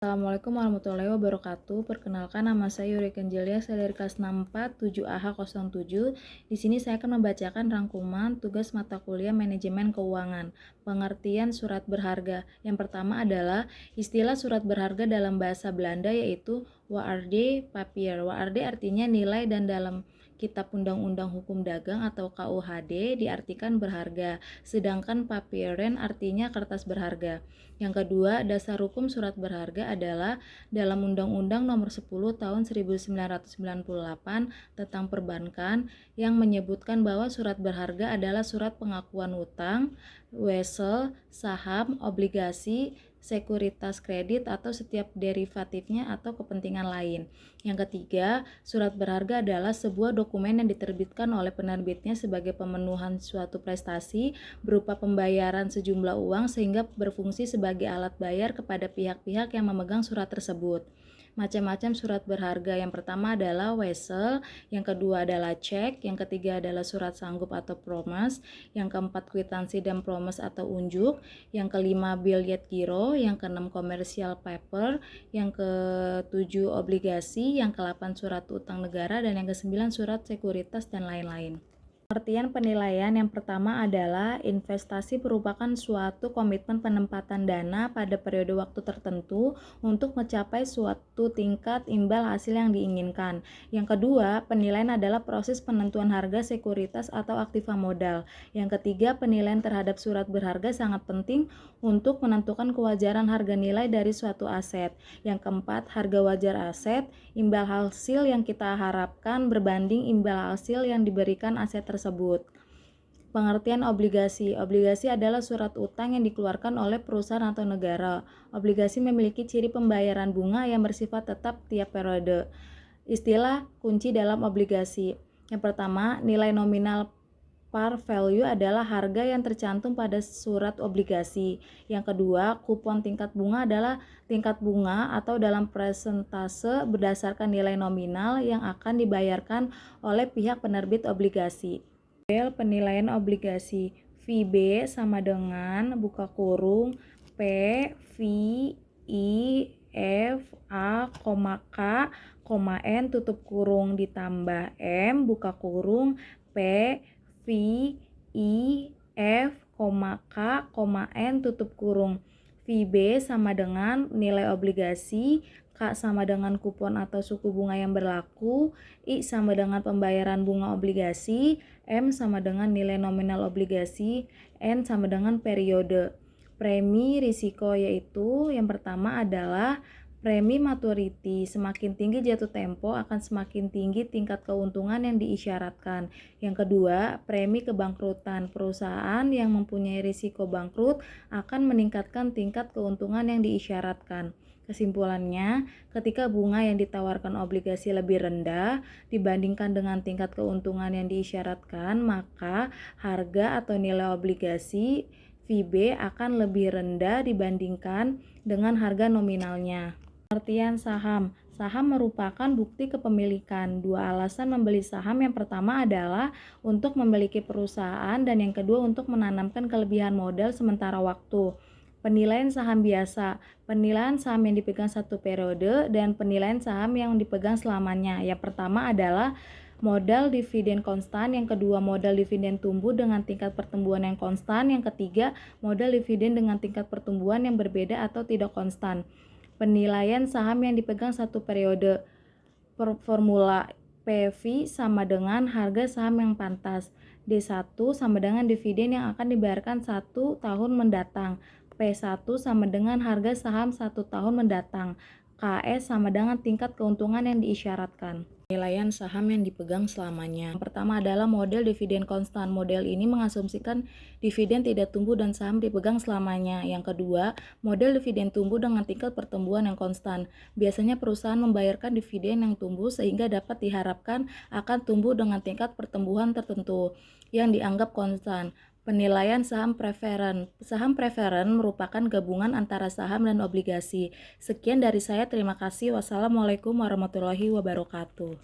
Assalamualaikum warahmatullahi wabarakatuh. Perkenalkan, nama saya Yuri Kenjelia, saya dari kelas 64 7AH07. Di sini saya akan membacakan rangkuman tugas mata kuliah Manajemen Keuangan. Pengertian surat berharga. Yang pertama adalah istilah surat berharga dalam bahasa Belanda yaitu waarde papier. Waarde artinya nilai dan dalam Kitab Undang-Undang Hukum Dagang atau KUHD diartikan berharga, sedangkan papieren artinya kertas berharga. Yang kedua, dasar hukum surat berharga adalah dalam Undang-Undang Nomor 10 Tahun 1998 tentang perbankan yang menyebutkan bahwa surat berharga adalah surat pengakuan utang, wesel, saham, obligasi, sekuritas kredit atau setiap derivatifnya atau kepentingan lain. Yang ketiga, surat berharga adalah sebuah dokumen yang diterbitkan oleh penerbitnya sebagai pemenuhan suatu prestasi berupa pembayaran sejumlah uang sehingga berfungsi sebagai alat bayar kepada pihak-pihak yang memegang surat tersebut. Macam-macam surat berharga. Yang pertama adalah wesel, yang kedua adalah cek, yang ketiga adalah surat sanggup atau promise, yang keempat kwitansi dan promise atau unjuk, yang kelima billet giro, yang keenam commercial paper, yang ketujuh obligasi, yang ke-8 surat utang negara, dan yang ke-9 surat sekuritas dan lain-lain. Pengertian penilaian yang pertama adalah investasi merupakan suatu komitmen penempatan dana pada periode waktu tertentu untuk mencapai suatu tingkat imbal hasil yang diinginkan. Yang kedua, penilaian adalah proses penentuan harga sekuritas atau aktiva modal. Yang ketiga, penilaian terhadap surat berharga sangat penting untuk menentukan kewajaran harga nilai dari suatu aset. Yang keempat, harga wajar aset, imbal hasil yang kita harapkan berbanding imbal hasil yang diberikan aset tersebut. Pengertian obligasi. Obligasi adalah surat utang yang dikeluarkan oleh perusahaan atau negara. Obligasi memiliki ciri pembayaran bunga yang bersifat tetap tiap periode. Istilah kunci dalam obligasi. Yang pertama, nilai nominal par value adalah harga yang tercantum pada surat obligasi. Yang kedua, kupon tingkat bunga adalah tingkat bunga atau dalam persentase berdasarkan nilai nominal yang akan dibayarkan oleh pihak penerbit obligasi. Model penilaian obligasi. VB sama dengan buka kurung P, V, I, F, A, K, N tutup kurung ditambah M buka kurung P, V, I, F, K, N tutup kurung. VB sama dengan nilai obligasi, K sama dengan kupon atau suku bunga yang berlaku, I sama dengan pembayaran bunga obligasi, M sama dengan nilai nominal obligasi, N sama dengan periode. Premi risiko yaitu yang pertama adalah premi maturity. Semakin tinggi jatuh tempo akan semakin tinggi tingkat keuntungan yang diisyaratkan. Yang kedua, premi kebangkrutan. Perusahaan yang mempunyai risiko bangkrut akan meningkatkan tingkat keuntungan yang diisyaratkan. Kesimpulannya, ketika bunga yang ditawarkan obligasi lebih rendah dibandingkan dengan tingkat keuntungan yang diisyaratkan, maka harga atau nilai obligasi VB akan lebih rendah dibandingkan dengan harga nominalnya. Pengertian saham. Saham merupakan bukti kepemilikan. Dua alasan membeli saham. Yang pertama adalah untuk memiliki perusahaan dan yang kedua untuk menanamkan kelebihan modal sementara waktu. Penilaian saham biasa. Penilaian saham yang dipegang satu periode dan penilaian saham yang dipegang selamanya. Yang pertama adalah modal dividen konstan, yang kedua modal dividen tumbuh dengan tingkat pertumbuhan yang konstan, yang ketiga modal dividen dengan tingkat pertumbuhan yang berbeda atau tidak konstan. Penilaian saham yang dipegang satu periode. Formula PV sama dengan harga saham yang pantas. D1 sama dengan dividen yang akan dibayarkan 1 tahun mendatang. P1 sama dengan harga saham 1 tahun mendatang. KS sama dengan tingkat keuntungan yang diisyaratkan. Penilaian saham yang dipegang selamanya. Yang pertama adalah model dividen konstan. Model ini mengasumsikan dividen tidak tumbuh dan saham dipegang selamanya. Yang kedua, model dividen tumbuh dengan tingkat pertumbuhan yang konstan. Biasanya perusahaan membayarkan dividen yang tumbuh sehingga dapat diharapkan akan tumbuh dengan tingkat pertumbuhan tertentu yang dianggap konstan. Penilaian saham preferen. Saham preferen merupakan gabungan antara saham dan obligasi. Sekian dari saya, terima kasih. Wassalamualaikum warahmatullahi wabarakatuh.